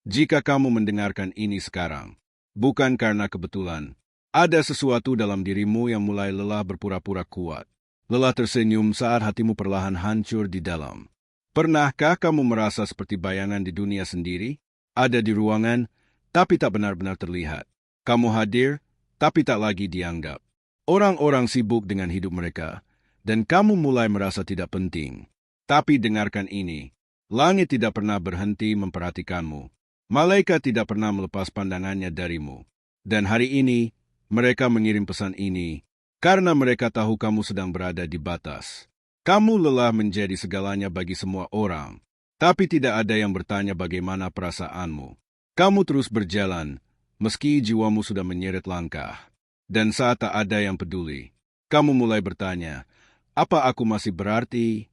Jika kamu mendengarkan ini sekarang, bukan karena kebetulan, ada sesuatu dalam dirimu yang mulai lelah berpura-pura kuat. Lelah tersenyum saat hatimu perlahan hancur di dalam. Pernahkah kamu merasa seperti bayangan di dunia sendiri? Ada di ruangan, tapi tak benar-benar terlihat. Kamu hadir, tapi tak lagi dianggap. Orang-orang sibuk dengan hidup mereka, dan kamu mulai merasa tidak penting. Tapi dengarkan ini, langit tidak pernah berhenti memperhatikanmu. Malaikat tidak pernah melepas pandangannya darimu. Dan hari ini, mereka mengirim pesan ini, karena mereka tahu kamu sedang berada di batas. Kamu lelah menjadi segalanya bagi semua orang, tapi tidak ada yang bertanya bagaimana perasaanmu. Kamu terus berjalan, meski jiwamu sudah menyeret langkah. Dan saat tak ada yang peduli, kamu mulai bertanya, apa aku masih berarti?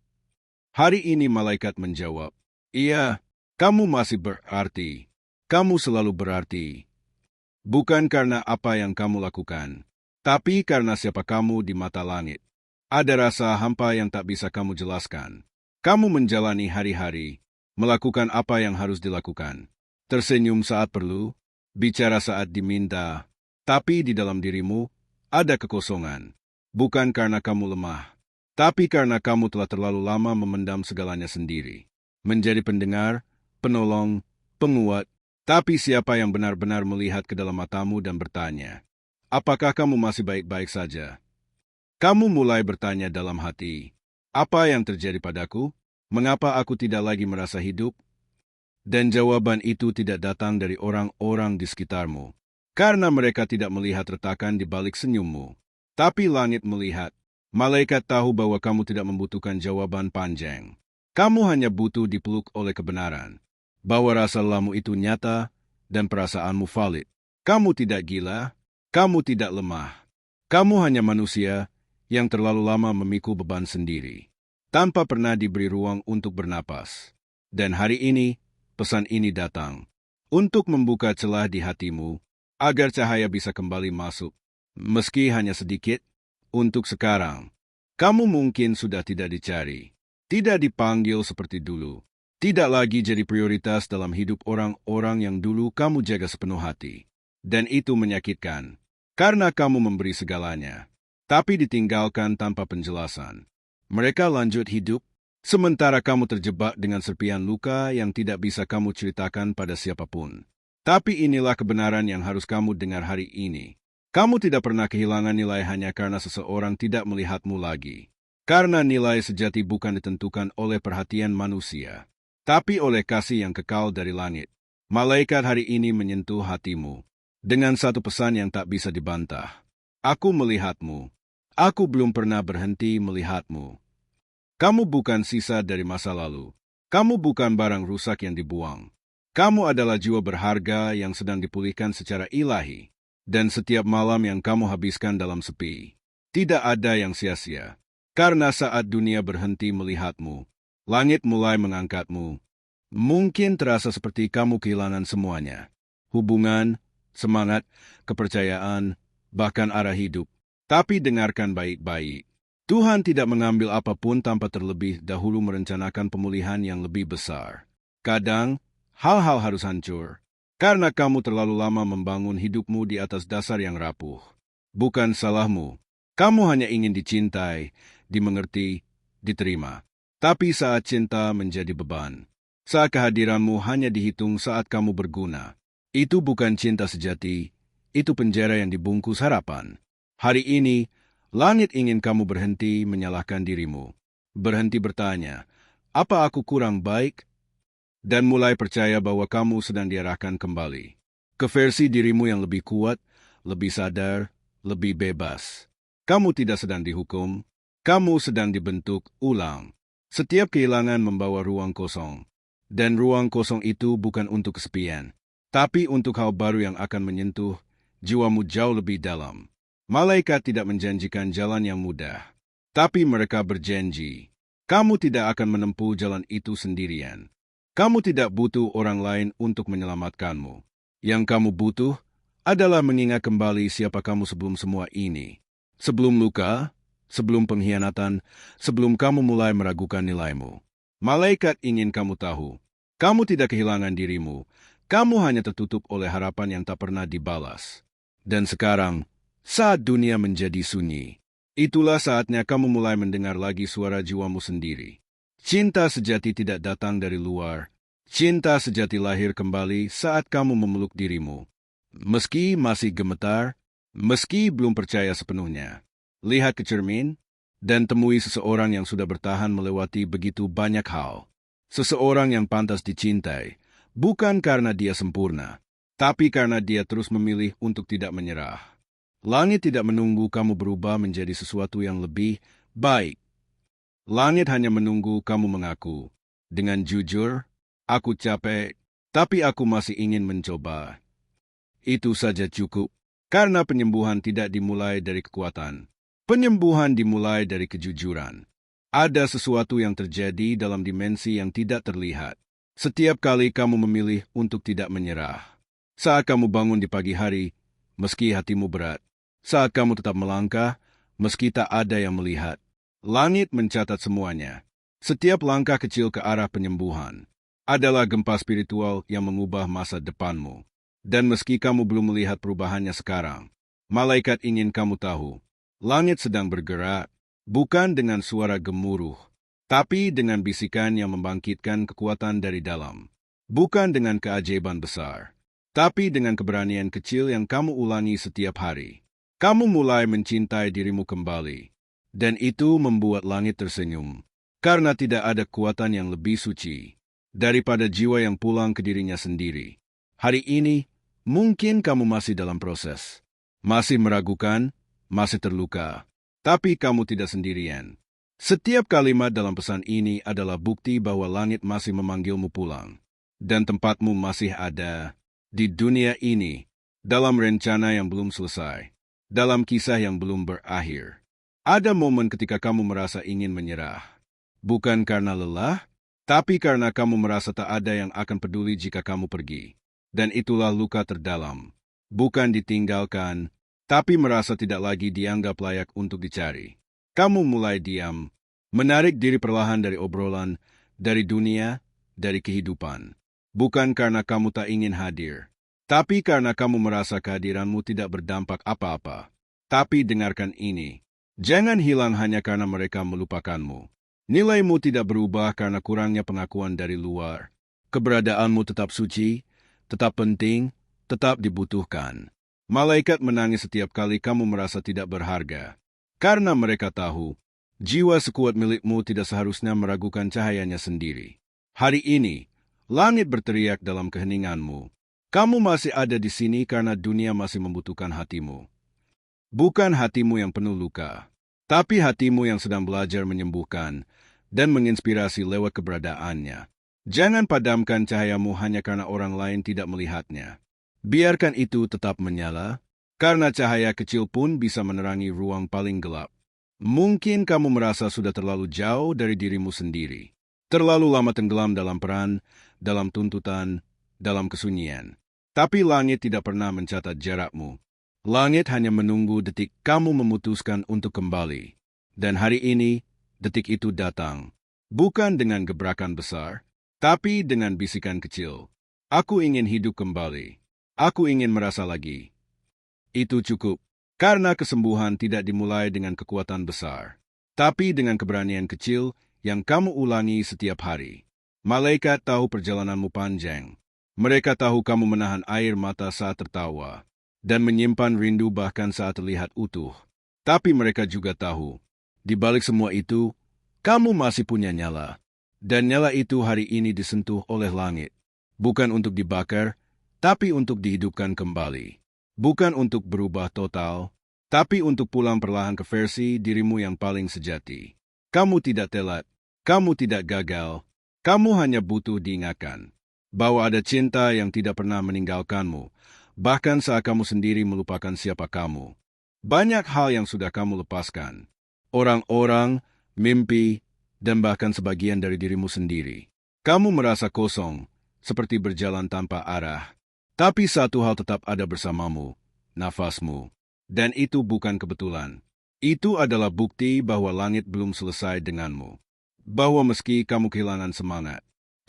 Hari ini malaikat menjawab, iya, kamu masih berarti. Kamu selalu berarti. Bukan karena apa yang kamu lakukan, tapi karena siapa kamu di mata langit. Ada rasa hampa yang tak bisa kamu jelaskan. Kamu menjalani hari-hari, melakukan apa yang harus dilakukan. Tersenyum saat perlu, bicara saat diminta, tapi di dalam dirimu ada kekosongan. Bukan karena kamu lemah, tapi karena kamu telah terlalu lama memendam segalanya sendiri. Menjadi pendengar, penolong, penguat, tapi siapa yang benar-benar melihat ke dalam matamu dan bertanya, apakah kamu masih baik-baik saja? Kamu mulai bertanya dalam hati, apa yang terjadi padaku? Mengapa aku tidak lagi merasa hidup? Dan jawaban itu tidak datang dari orang-orang di sekitarmu, karena mereka tidak melihat retakan di balik senyummu. Tapi langit melihat, malaikat tahu bahwa kamu tidak membutuhkan jawaban panjang. Kamu hanya butuh dipeluk oleh kebenaran, bahwa rasa lelahmu itu nyata dan perasaanmu valid. Kamu tidak gila, kamu tidak lemah. Kamu hanya manusia yang terlalu lama memikul beban sendiri, tanpa pernah diberi ruang untuk bernapas. Dan hari ini, pesan ini datang, untuk membuka celah di hatimu, agar cahaya bisa kembali masuk. Meski hanya sedikit, untuk sekarang, kamu mungkin sudah tidak dicari, tidak dipanggil seperti dulu, tidak lagi jadi prioritas dalam hidup orang-orang yang dulu kamu jaga sepenuh hati. Dan itu menyakitkan, karena kamu memberi segalanya, tapi ditinggalkan tanpa penjelasan. Mereka lanjut hidup, sementara kamu terjebak dengan serpian luka yang tidak bisa kamu ceritakan pada siapapun. Tapi inilah kebenaran yang harus kamu dengar hari ini. Kamu tidak pernah kehilangan nilai hanya karena seseorang tidak melihatmu lagi. Karena nilai sejati bukan ditentukan oleh perhatian manusia, tapi oleh kasih yang kekal dari langit. Malaikat hari ini menyentuh hatimu dengan satu pesan yang tak bisa dibantah. Aku melihatmu. Aku belum pernah berhenti melihatmu. Kamu bukan sisa dari masa lalu. Kamu bukan barang rusak yang dibuang. Kamu adalah jiwa berharga yang sedang dipulihkan secara ilahi. Dan setiap malam yang kamu habiskan dalam sepi, tidak ada yang sia-sia. Karena saat dunia berhenti melihatmu, langit mulai mengangkatmu. Mungkin terasa seperti kamu kehilangan semuanya. Hubungan, semangat, kepercayaan, bahkan arah hidup. Tapi dengarkan baik-baik. Tuhan tidak mengambil apapun tanpa terlebih dahulu merencanakan pemulihan yang lebih besar. Kadang, hal-hal harus hancur, karena kamu terlalu lama membangun hidupmu di atas dasar yang rapuh. Bukan salahmu. Kamu hanya ingin dicintai, dimengerti, diterima. Tapi saat cinta menjadi beban, saat kehadiranmu hanya dihitung saat kamu berguna, itu bukan cinta sejati, itu penjara yang dibungkus harapan. Hari ini, langit ingin kamu berhenti menyalahkan dirimu. Berhenti bertanya, apa aku kurang baik? Dan mulai percaya bahwa kamu sedang diarahkan kembali ke versi dirimu yang lebih kuat, lebih sadar, lebih bebas. Kamu tidak sedang dihukum, kamu sedang dibentuk ulang. Setiap kehilangan membawa ruang kosong. Dan ruang kosong itu bukan untuk kesepian, tapi untuk hal baru yang akan menyentuh jiwamu jauh lebih dalam. Malaikat tidak menjanjikan jalan yang mudah, tapi mereka berjanji, kamu tidak akan menempuh jalan itu sendirian. Kamu tidak butuh orang lain untuk menyelamatkanmu. Yang kamu butuh adalah mengingat kembali siapa kamu sebelum semua ini. Sebelum luka, sebelum pengkhianatan, sebelum kamu mulai meragukan nilaimu. Malaikat ingin kamu tahu, kamu tidak kehilangan dirimu, Kamu hanya tertutup oleh harapan yang tak pernah dibalas. Dan sekarang, saat dunia menjadi sunyi, itulah saatnya kamu mulai mendengar lagi suara jiwamu sendiri. Cinta sejati tidak datang dari luar. Cinta sejati lahir kembali saat kamu memeluk dirimu. Meski masih gemetar, meski belum percaya sepenuhnya. Lihat ke cermin, dan temui seseorang yang sudah bertahan melewati begitu banyak hal. Seseorang yang pantas dicintai, bukan karena dia sempurna, tapi karena dia terus memilih untuk tidak menyerah. Langit tidak menunggu kamu berubah menjadi sesuatu yang lebih baik. Langit hanya menunggu kamu mengaku. Dengan jujur, aku capek, tapi aku masih ingin mencoba. Itu saja cukup, karena penyembuhan tidak dimulai dari kekuatan. Penyembuhan dimulai dari kejujuran. Ada sesuatu yang terjadi dalam dimensi yang tidak terlihat. Setiap kali kamu memilih untuk tidak menyerah. Saat kamu bangun di pagi hari, meski hatimu berat. Saat kamu tetap melangkah, meski tak ada yang melihat. Langit mencatat semuanya. Setiap langkah kecil ke arah penyembuhan adalah gempa spiritual yang mengubah masa depanmu. Dan meski kamu belum melihat perubahannya sekarang, malaikat ingin kamu tahu. Langit sedang bergerak, bukan dengan suara gemuruh, tapi dengan bisikan yang membangkitkan kekuatan dari dalam. Bukan dengan keajaiban besar, tapi dengan keberanian kecil yang kamu ulangi setiap hari. Kamu mulai mencintai dirimu kembali. Dan itu membuat langit tersenyum. Karena tidak ada kekuatan yang lebih suci daripada jiwa yang pulang ke dirinya sendiri. Hari ini, mungkin kamu masih dalam proses. Masih meragukan, masih terluka. Tapi kamu tidak sendirian. Setiap kalimat dalam pesan ini adalah bukti bahwa langit masih memanggilmu pulang. Dan tempatmu masih ada di dunia ini, dalam rencana yang belum selesai, dalam kisah yang belum berakhir. Ada momen ketika kamu merasa ingin menyerah. Bukan karena lelah, tapi karena kamu merasa tak ada yang akan peduli jika kamu pergi. Dan itulah luka terdalam. Bukan ditinggalkan, tapi merasa tidak lagi dianggap layak untuk dicari. Kamu mulai diam, menarik diri perlahan dari obrolan, dari dunia, dari kehidupan. Bukan karena kamu tak ingin hadir, tapi karena kamu merasa kehadiranmu tidak berdampak apa-apa. Tapi dengarkan ini, jangan hilang hanya karena mereka melupakanmu. Nilaimu tidak berubah karena kurangnya pengakuan dari luar. Keberadaanmu tetap suci, tetap penting, tetap dibutuhkan. Malaikat menangis setiap kali kamu merasa tidak berharga. Karena mereka tahu, jiwa sekuat milikmu tidak seharusnya meragukan cahayanya sendiri. Hari ini, langit berteriak dalam keheninganmu. Kamu masih ada di sini karena dunia masih membutuhkan hatimu. Bukan hatimu yang penuh luka, tapi hatimu yang sedang belajar menyembuhkan dan menginspirasi lewat keberadaannya. Jangan padamkan cahayamu hanya karena orang lain tidak melihatnya. Biarkan itu tetap menyala, karena cahaya kecil pun bisa menerangi ruang paling gelap. Mungkin kamu merasa sudah terlalu jauh dari dirimu sendiri. Terlalu lama tenggelam dalam peran, dalam tuntutan, dalam kesunyian. Tapi langit tidak pernah mencatat jarakmu. Langit hanya menunggu detik kamu memutuskan untuk kembali. Dan hari ini, detik itu datang. Bukan dengan gebrakan besar, tapi dengan bisikan kecil. Aku ingin hidup kembali. Aku ingin merasa lagi. Itu cukup, karena kesembuhan tidak dimulai dengan kekuatan besar, tapi dengan keberanian kecil yang kamu ulangi setiap hari. Malaikat tahu perjalananmu panjang. Mereka tahu kamu menahan air mata saat tertawa, dan menyimpan rindu bahkan saat terlihat utuh. Tapi mereka juga tahu, di balik semua itu, kamu masih punya nyala. Dan nyala itu hari ini disentuh oleh langit. Bukan untuk dibakar, tapi untuk dihidupkan kembali. Bukan untuk berubah total, tapi untuk pulang perlahan ke versi dirimu yang paling sejati. Kamu tidak telat, kamu tidak gagal, kamu hanya butuh diingatkan bahwa ada cinta yang tidak pernah meninggalkanmu, bahkan saat kamu sendiri melupakan siapa kamu. Banyak hal yang sudah kamu lepaskan. Orang-orang, mimpi, dan bahkan sebagian dari dirimu sendiri. Kamu merasa kosong, seperti berjalan tanpa arah. Tapi satu hal tetap ada bersamamu, nafasmu. Dan itu bukan kebetulan. Itu adalah bukti bahwa langit belum selesai denganmu. Bahwa meski kamu kehilangan semangat,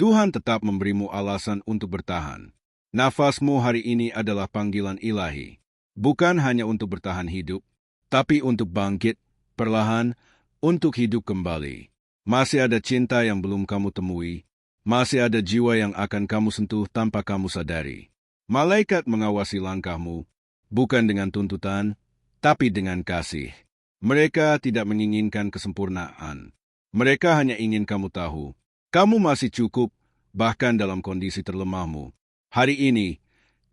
Tuhan tetap memberimu alasan untuk bertahan. Nafasmu hari ini adalah panggilan ilahi. Bukan hanya untuk bertahan hidup, tapi untuk bangkit, perlahan, untuk hidup kembali. Masih ada cinta yang belum kamu temui, masih ada jiwa yang akan kamu sentuh tanpa kamu sadari. Malaikat mengawasi langkahmu, bukan dengan tuntutan, tapi dengan kasih. Mereka tidak menginginkan kesempurnaan. Mereka hanya ingin kamu tahu, kamu masih cukup, bahkan dalam kondisi terlemahmu. Hari ini,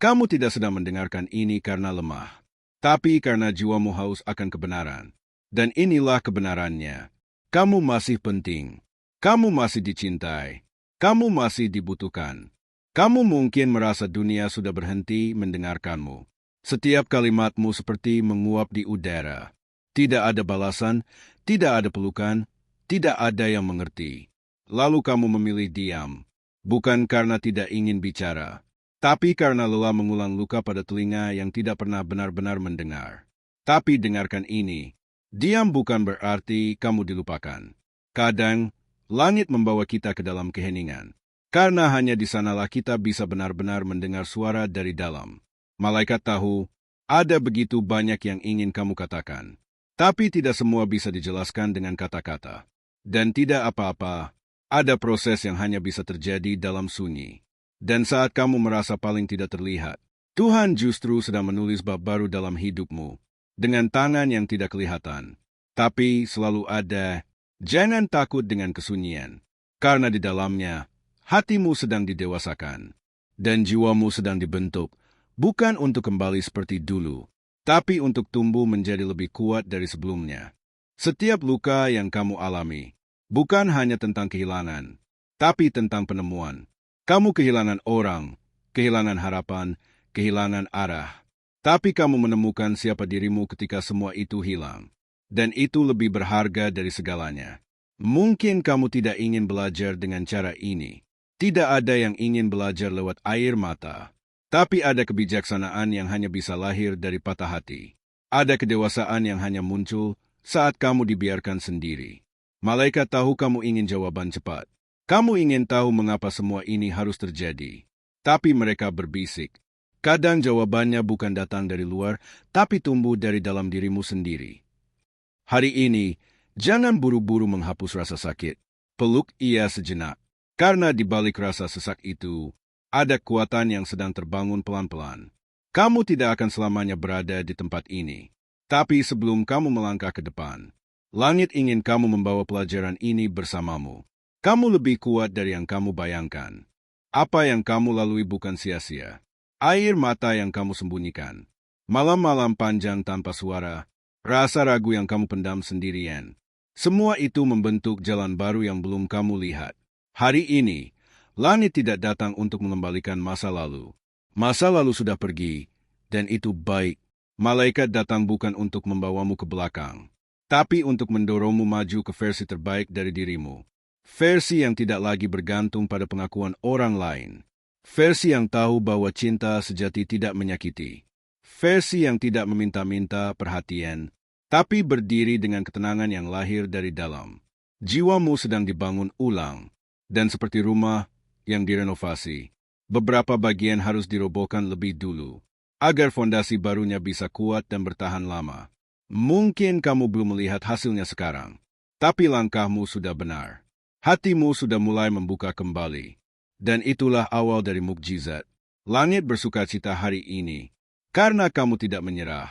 kamu tidak sedang mendengarkan ini karena lemah, tapi karena jiwamu haus akan kebenaran. Dan inilah kebenarannya. Kamu masih penting. Kamu masih dicintai. Kamu masih dibutuhkan. Kamu mungkin merasa dunia sudah berhenti mendengarkanmu. Setiap kalimatmu seperti menguap di udara. Tidak ada balasan, tidak ada pelukan, tidak ada yang mengerti. Lalu kamu memilih diam, bukan karena tidak ingin bicara, tapi karena lelah mengulang luka pada telinga yang tidak pernah benar-benar mendengar. Tapi dengarkan ini. Diam bukan berarti kamu dilupakan. Kadang, langit membawa kita ke dalam keheningan. Karena hanya di sanalah kita bisa benar-benar mendengar suara dari dalam. Malaikat tahu, ada begitu banyak yang ingin kamu katakan. Tapi tidak semua bisa dijelaskan dengan kata-kata. Dan tidak apa-apa, ada proses yang hanya bisa terjadi dalam sunyi. Dan saat kamu merasa paling tidak terlihat, Tuhan justru sedang menulis bab baru dalam hidupmu. Dengan tangan yang tidak kelihatan, tapi selalu ada. Jangan takut dengan kesunyian, karena di dalamnya hatimu sedang didewasakan, dan jiwamu sedang dibentuk, bukan untuk kembali seperti dulu, tapi untuk tumbuh menjadi lebih kuat dari sebelumnya. Setiap luka yang kamu alami, bukan hanya tentang kehilangan, tapi tentang penemuan. Kamu kehilangan orang, kehilangan harapan, kehilangan arah. Tapi kamu menemukan siapa dirimu ketika semua itu hilang. Dan itu lebih berharga dari segalanya. Mungkin kamu tidak ingin belajar dengan cara ini. Tidak ada yang ingin belajar lewat air mata. Tapi ada kebijaksanaan yang hanya bisa lahir dari patah hati. Ada kedewasaan yang hanya muncul saat kamu dibiarkan sendiri. Malaikat tahu kamu ingin jawaban cepat. Kamu ingin tahu mengapa semua ini harus terjadi. Tapi mereka berbisik. Kadang jawabannya bukan datang dari luar, tapi tumbuh dari dalam dirimu sendiri. Hari ini, jangan buru-buru menghapus rasa sakit. Peluk ia sejenak. Karena di balik rasa sesak itu, ada kekuatan yang sedang terbangun pelan-pelan. Kamu tidak akan selamanya berada di tempat ini. Tapi sebelum kamu melangkah ke depan, langit ingin kamu membawa pelajaran ini bersamamu. Kamu lebih kuat dari yang kamu bayangkan. Apa yang kamu lalui bukan sia-sia. Air mata yang kamu sembunyikan, malam-malam panjang tanpa suara, rasa ragu yang kamu pendam sendirian. Semua itu membentuk jalan baru yang belum kamu lihat. Hari ini, langit tidak datang untuk mengembalikan masa lalu. Masa lalu sudah pergi, dan itu baik. Malaikat datang bukan untuk membawamu ke belakang, tapi untuk mendorongmu maju ke versi terbaik dari dirimu. Versi yang tidak lagi bergantung pada pengakuan orang lain. Versi yang tahu bahwa cinta sejati tidak menyakiti. Versi yang tidak meminta-minta perhatian, tapi berdiri dengan ketenangan yang lahir dari dalam. Jiwamu sedang dibangun ulang, dan seperti rumah yang direnovasi, beberapa bagian harus dirobohkan lebih dulu, agar fondasi barunya bisa kuat dan bertahan lama. Mungkin kamu belum melihat hasilnya sekarang, tapi langkahmu sudah benar. Hatimu sudah mulai membuka kembali. Dan itulah awal dari mukjizat. Langit bersukacita hari ini, karena kamu tidak menyerah.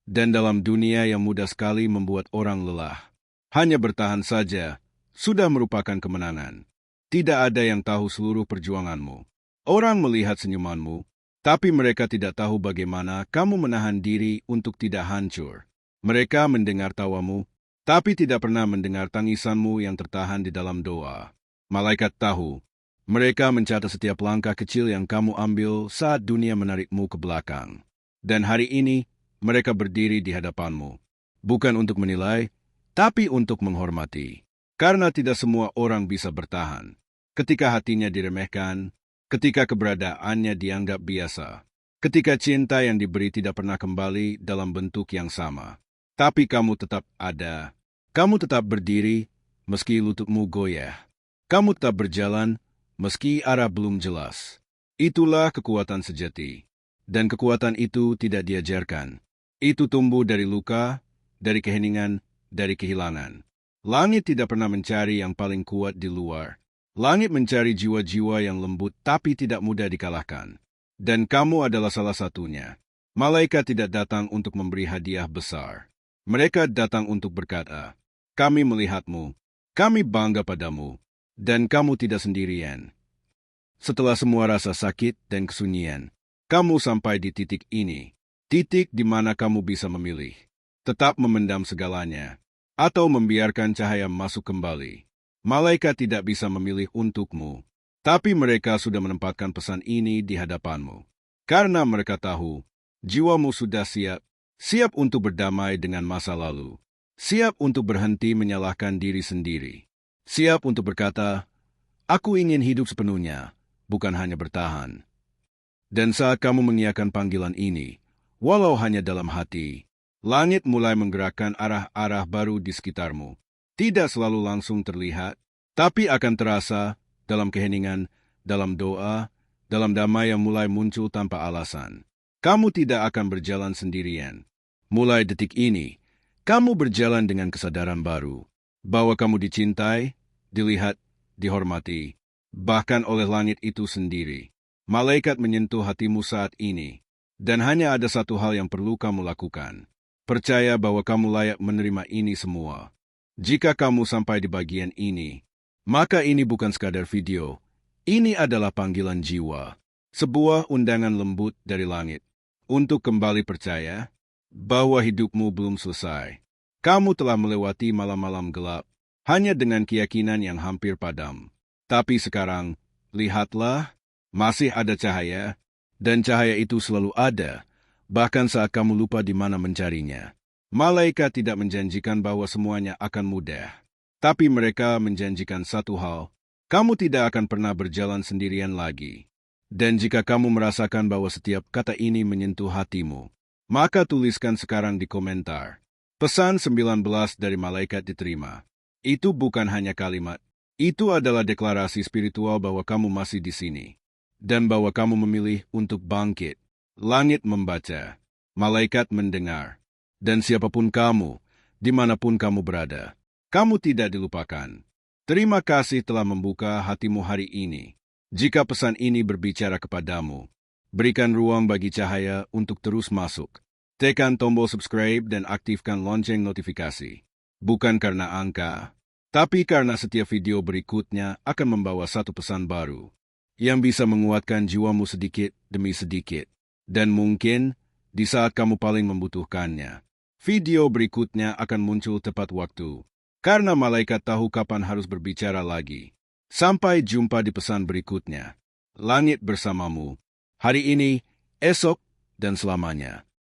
Dan dalam dunia yang mudah sekali membuat orang lelah, hanya bertahan saja sudah merupakan kemenangan. Tidak ada yang tahu seluruh perjuanganmu. Orang melihat senyumanmu, tapi mereka tidak tahu bagaimana kamu menahan diri untuk tidak hancur. Mereka mendengar tawamu, tapi tidak pernah mendengar tangisanmu yang tertahan di dalam doa. Malaikat tahu. Mereka mencatat setiap langkah kecil yang kamu ambil saat dunia menarikmu ke belakang. Dan hari ini, mereka berdiri di hadapanmu. Bukan untuk menilai, tapi untuk menghormati. Karena tidak semua orang bisa bertahan. Ketika hatinya diremehkan, ketika keberadaannya dianggap biasa, ketika cinta yang diberi tidak pernah kembali dalam bentuk yang sama. Tapi kamu tetap ada. Kamu tetap berdiri, meski lututmu goyah. Kamu tetap berjalan, meski arah belum jelas. Itulah kekuatan sejati. Dan kekuatan itu tidak diajarkan. Itu tumbuh dari luka, dari keheningan, dari kehilangan. Langit tidak pernah mencari yang paling kuat di luar. Langit mencari jiwa-jiwa yang lembut tapi tidak mudah dikalahkan. Dan kamu adalah salah satunya. Malaikat tidak datang untuk memberi hadiah besar. Mereka datang untuk berkata, kami melihatmu, kami bangga padamu, dan kamu tidak sendirian. Setelah semua rasa sakit dan kesunyian, kamu sampai di titik ini, titik di mana kamu bisa memilih, tetap memendam segalanya, atau membiarkan cahaya masuk kembali. Malaikat tidak bisa memilih untukmu, tapi mereka sudah menempatkan pesan ini di hadapanmu. Karena mereka tahu, jiwamu sudah siap untuk berdamai dengan masa lalu, siap untuk berhenti menyalahkan diri sendiri, siap untuk berkata, aku ingin hidup sepenuhnya, bukan hanya bertahan. Dan saat kamu mengiyakan panggilan ini, walau hanya dalam hati, langit mulai menggerakkan arah-arah baru di sekitarmu. Tidak selalu langsung terlihat, tapi akan terasa dalam keheningan, dalam doa, dalam damai yang mulai muncul tanpa alasan. Kamu tidak akan berjalan sendirian. Mulai detik ini, kamu berjalan dengan kesadaran baru, bahwa kamu dicintai, dilihat, dihormati, bahkan oleh langit itu sendiri. Malaikat menyentuh hatimu saat ini, dan hanya ada satu hal yang perlu kamu lakukan. Percaya bahwa kamu layak menerima ini semua. Jika kamu sampai di bagian ini, maka ini bukan sekadar video. Ini adalah panggilan jiwa, sebuah undangan lembut dari langit, untuk kembali percaya bahwa hidupmu belum selesai. Kamu telah melewati malam-malam gelap, hanya dengan keyakinan yang hampir padam. Tapi sekarang, lihatlah, masih ada cahaya, dan cahaya itu selalu ada, bahkan saat kamu lupa di mana mencarinya. Malaikat tidak menjanjikan bahwa semuanya akan mudah, tapi mereka menjanjikan satu hal, kamu tidak akan pernah berjalan sendirian lagi. Dan jika kamu merasakan bahwa setiap kata ini menyentuh hatimu, maka tuliskan sekarang di komentar. Pesan 19 dari malaikat diterima. Itu bukan hanya kalimat. Itu adalah deklarasi spiritual bahwa kamu masih di sini. Dan bahwa kamu memilih untuk bangkit. Langit membaca. Malaikat mendengar. Dan siapapun kamu, dimanapun kamu berada, kamu tidak dilupakan. Terima kasih telah membuka hatimu hari ini. Jika pesan ini berbicara kepadamu, berikan ruang bagi cahaya untuk terus masuk. Tekan tombol subscribe dan aktifkan lonceng notifikasi. Bukan karena angka, tapi karena setiap video berikutnya akan membawa satu pesan baru yang bisa menguatkan jiwamu sedikit demi sedikit. Dan mungkin di saat kamu paling membutuhkannya, video berikutnya akan muncul tepat waktu. Karena malaikat tahu kapan harus berbicara lagi. Sampai jumpa di pesan berikutnya. Langit bersamamu. Hari ini, esok, dan selamanya.